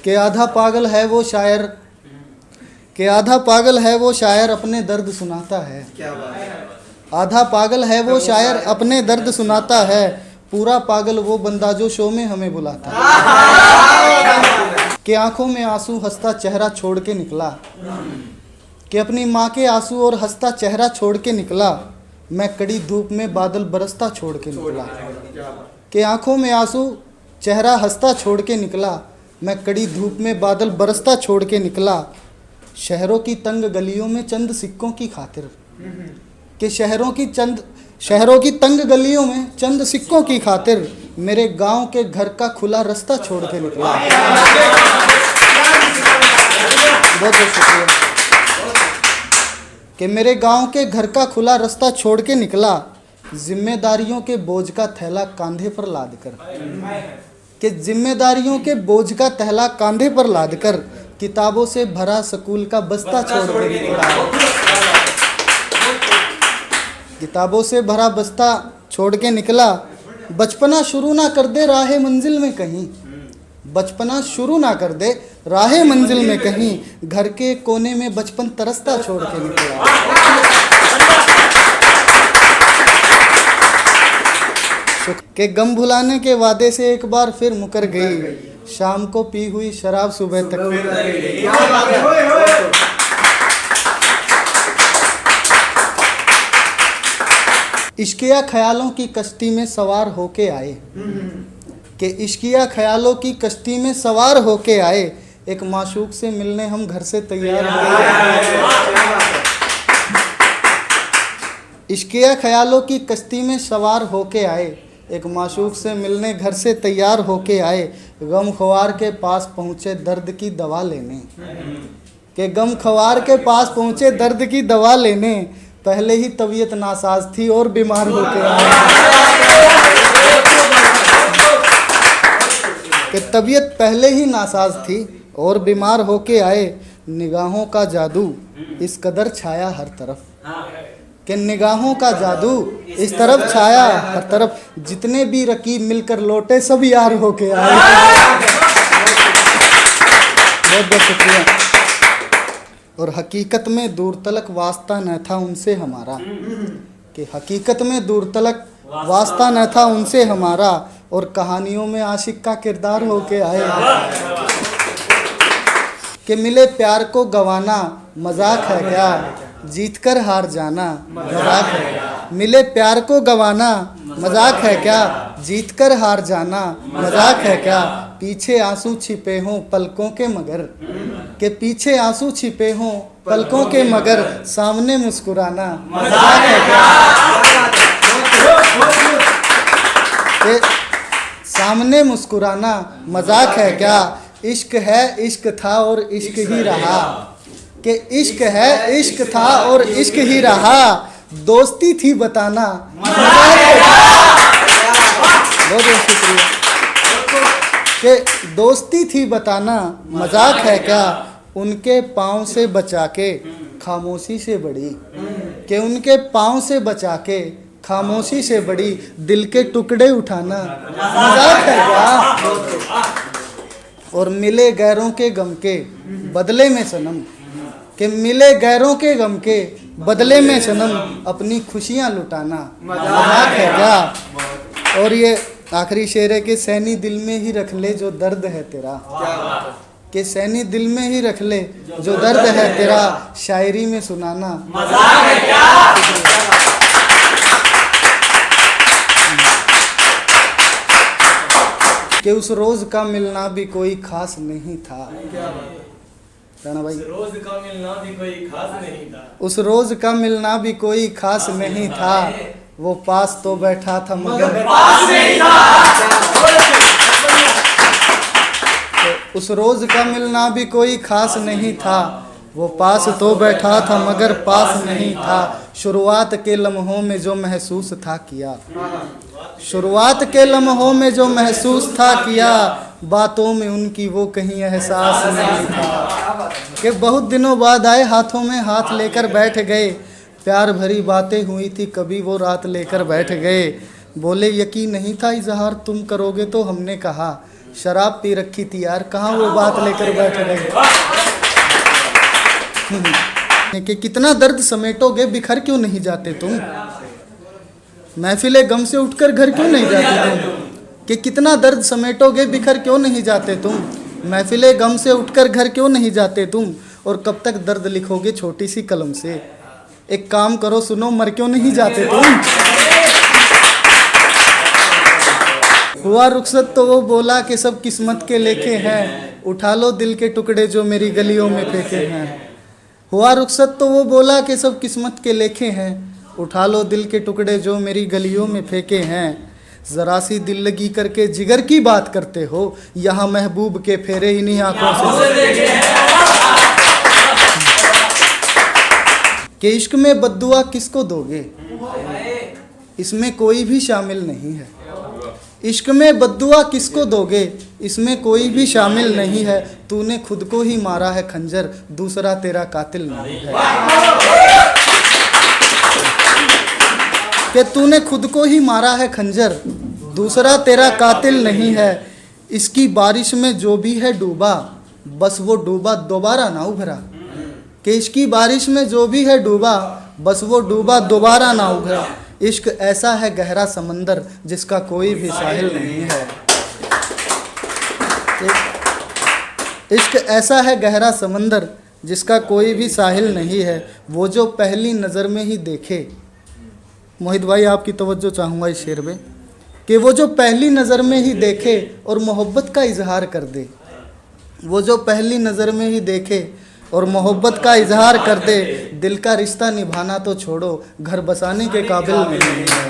कि आधा पागल है वो शायर, कि आधा पागल है वो शायर अपने दर्द सुनाता है। क्या बात है। आधा पागल है वो शायर अपने दर्द सुनाता है, पूरा पागल वो बंदा जो शो में हमें बुलाता है। कि आंखों में आंसू हंसता चेहरा छोड़ के निकला, कि अपनी माँ के आंसू और हंसता चेहरा छोड़ के निकला, मैं कड़ी धूप में बादल बरसता छोड़ के निकला। कि आंखों में आंसू चेहरा हंसता छोड़ के निकला, मैं कड़ी धूप में बादल बरसता छोड़ के निकला, शहरों की तंग गलियों में चंद सिक्कों की खातिर। कि शहरों की तंग गलियों में चंद सिक्कों की खातिर मेरे गांव के घर का खुला रास्ता छोड़ के निकला। बहुत बहुत शुक्रिया। कि मेरे गांव के घर का खुला रास्ता छोड़ के निकला, जिम्मेदारियों के बोझ का थैला कंधे पर लाद कर। कि जिम्मेदारियों के बोझ का थैला कंधे पर लाद कर किताबों से भरा स्कूल का बस्ता छोड़ के निकला। किताबों से भरा बस्ता छोड़ के निकला, बचपना शुरू ना कर दे राहे मंजिल में कहीं, बचपना शुरू ना कर दे राहे मंजिल में कहीं, घर के कोने में बचपन तरसता छोड़ के निकला। के गम भुलाने के वादे से एक बार फिर मुकर गई, शाम को पी हुई शराब सुबह तक। इश्किया ख्यालों की कश्ती में सवार होके आए, कि इश्किया ख्यालों की कश्ती में सवार होके आए, एक माशूक से मिलने हम घर से तैयार हो गए। इश्किया ख्यालों की कश्ती में सवार होके आए, एक माशूक से मिलने घर से तैयार होके आए, गम ख्वार के पास पहुँचे दर्द की दवा लेने। कि गम ख्वार के पास पहुँचे दर्द की दवा लेने, पहले ही तबीयत नासाज थी और बीमार होके आए। कि तबीयत पहले ही नासाज थी और बीमार होके आए, निगाहों का जादू इस कदर छाया हर तरफ। कि निगाहों का जादू इस तरफ छाया हर तरफ, जितने भी रकीब मिलकर लौटे सब यार होके आए। बहुत बहुत शुक्रिया। और हकीकत में दूर तलक वास्ता न था उनसे हमारा, कि हकीकत में दूर तलक वास्ता न था उनसे हमारा, और कहानियों में आशिक का किरदार होके आए। कि मिले प्यार को गवाना मजाक है क्या, जीतकर हार जाना मजाक है क्या। मिले प्यार को गवाना मजाक है क्या, जीतकर हार जाना मजाक है क्या, पीछे आंसू छिपे हों पलकों के मगर। के पीछे आंसू छिपे हों पलकों के मगर, सामने मुस्कुराना मजाक है क्या। के सामने मुस्कुराना मजाक है क्या, इश्क है इश्क था और इश्क ही रहा। कि इश्क है इश्क था और इश्क ही रहा, दोस्ती थी बताना मजाक है क्या। बहुत बहुत शुक्रिया। कि दोस्ती थी बताना मजाक है क्या, उनके पाँव से बचा के खामोशी से बड़ी। कि उनके पाँव से बचा के खामोशी से बड़ी, दिल के टुकड़े उठाना मजाक है क्या। और मिले गैरों के गम के बदले में सनम, कि मिले गैरों के गम के बदले में सनम, अपनी खुशियाँ लुटाना मजाक है क्या। और ये आखिरी शेर है कि सैनी दिल में ही रख ले जो दर्द है तेरा। कि सैनी दिल में ही रख ले जो दर्द है तेरा, शायरी में सुनाना मजाक है क्या। कि उस रोज का मिलना भी कोई खास नहीं था। राणा भाई, रोज का मिलना भी कोई खास नहीं था। उस रोज का मिलना भी कोई खास नहीं था, वो पास तो बैठा था मगर पास नहीं था। उस रोज का मिलना भी कोई खास नहीं था, वो पास तो बैठा था मगर पास नहीं था। शुरुआत के लम्हों में जो महसूस था किया, शुरुआत के लम्हों में जो महसूस था किया, बातों में उनकी वो कहीं एहसास नहीं था। कि बहुत दिनों बाद आए हाथों में हाथ लेकर बैठ गए, प्यार भरी बातें हुई थी कभी वो रात लेकर बैठ गए। बोले यकीन नहीं था इजहार तुम करोगे तो हमने कहा, शराब पी रखी थी यार, कहाँ वो बात लेकर बैठ गए। कि कितना दर्द समेटोगे, बिखर क्यों नहीं जाते तुम। महफिले गम से उठकर घर क्यों नहीं जाते तुम। कि कितना दर्द समेटोगे, बिखर क्यों नहीं जाते तुम। महफिले गम से उठकर घर क्यों नहीं जाते तुम। और कब तक दर्द लिखोगे छोटी सी कलम से। एक काम करो सुनो, मर क्यों नहीं जाते तुम। हुआ रुखसत तो वो बोला कि सब किस्मत के लेखे हैं, उठा लो दिल के टुकड़े जो मेरी गलियों में फेंके हैं। हुआ रुखसत तो वो बोला कि सब किस्मत के लेखे हैं, उठा लो दिल के टुकड़े जो मेरी गलियों में फेंके हैं। ज़रा सी दिल लगी करके जिगर की बात करते हो, यहाँ महबूब के फेरे इन्हीं आंखों से कि इश्क में बद्दुआ किसको दोगे, इसमें कोई भी शामिल नहीं है। इश्क में बद्दुआ किसको दोगे, इसमें कोई भी शामिल नहीं है। तूने खुद को ही मारा है खंजर, दूसरा तेरा कातिल नहीं है। कि तूने खुद को ही मारा है खंजर, दूसरा तेरा कातिल नहीं है। इसकी बारिश में जो भी है डूबा, बस वो डूबा दोबारा ना उभरा। कि इसकी बारिश में जो भी है डूबा, बस वो डूबा दोबारा ना उभरा। इश्क ऐसा है गहरा समंदर, जिसका कोई भी साहिल नहीं है। इश्क ऐसा है गहरा समंदर, जिसका कोई भी साहिल नहीं है। वो जो पहली नज़र में ही देखे, मोहित भाई आपकी तवज्जो चाहूँगा इस शेर में, कि वो जो पहली नज़र में ही देखे और मोहब्बत का इजहार कर दे। वो जो पहली नज़र में ही देखे और मोहब्बत का इजहार कर दे, दिल का रिश्ता निभाना तो छोड़ो, घर बसाने के काबिल नहीं है।